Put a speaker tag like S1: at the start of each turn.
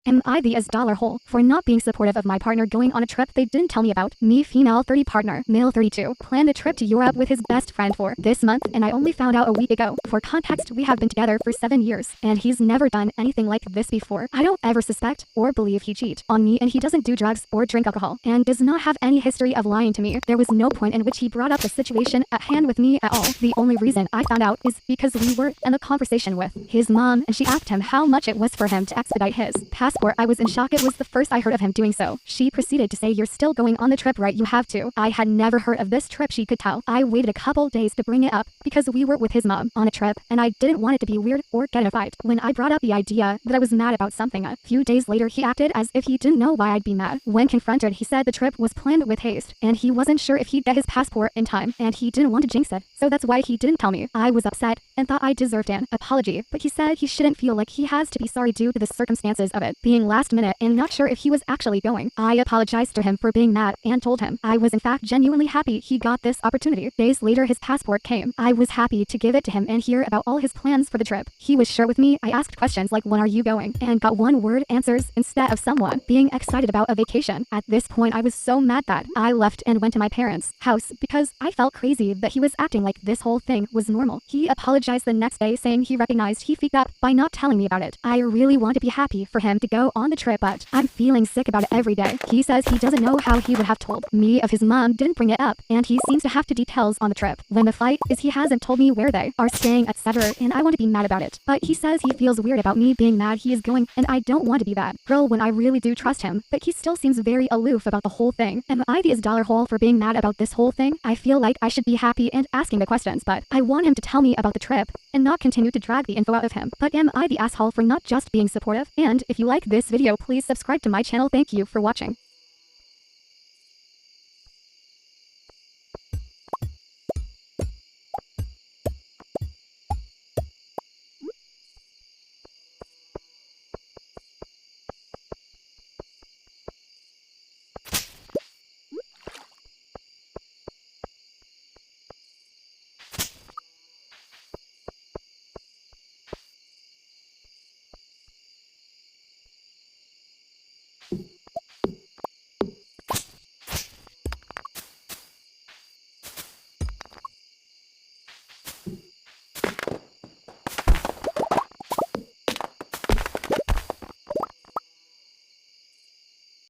S1: Am I the dollar hole for not being supportive of my partner going on a trip they didn't tell me about? Me, female 30 partner, male 32, planned a trip to Europe with his best friend for this month, and I only found out a week ago. For context, we have been together for 7 years, and he's never done anything like this before. I don't ever suspect or believe he cheat on me, and he doesn't do drugs or drink alcohol, and does not have any history of lying to me. There was no point in which he brought up the situation at hand with me at all. The only reason I found out is because we were in a conversation with his mom, and she asked him how much it was for him to expedite his passport. I was in shock. It was the first I heard of him doing so. She proceeded to say, "You're still going on the trip, right? You have to." I had never heard of this trip, she could tell. I waited a couple days to bring it up because we were with his mom on a trip, and I didn't want it to be weird or get in a fight. When I brought up the idea that I was mad about something, a few days later he acted as if he didn't know why I'd be mad. When confronted, he said the trip was planned with haste, and he wasn't sure if he'd get his passport in time, and he didn't want to jinx it, so that's why he didn't tell me. I was upset and thought I deserved an apology, but he said he shouldn't feel like he has to be sorry due to the circumstances of it being last minute and not sure if he was actually going. I apologized to him for being mad and told him I was in fact genuinely happy he got this opportunity. Days later his passport came. I was happy to give it to him and hear about all his plans for the trip. He was sure with me. I asked questions like, "When are you going?" and got one-word answers instead of someone being excited about a vacation. At this point I was so mad that I left and went to my parents' house because I felt crazy that he was acting like this whole thing was normal. He apologized the next day saying he recognized he freaked up by not telling me about it. I really want to be happy for him to go on the trip, but I'm feeling sick about it every day. He says he doesn't know how he would have told me if his mom didn't bring it up, and he seems to have to details on the trip. When the flight is, he hasn't told me where they are staying, etc., and I want to be mad about it. But he says he feels weird about me being mad he is going, and I don't want to be that girl when I really do trust him, but he still seems very aloof about the whole thing. Am I the dollar hole for being mad about this whole thing? I feel like I should be happy and asking the questions, but I want him to tell me about the trip and not continue to drag the info out of him. But am I the asshole for not just being supportive? And if you like this video, please subscribe to my channel. Thank you for watching.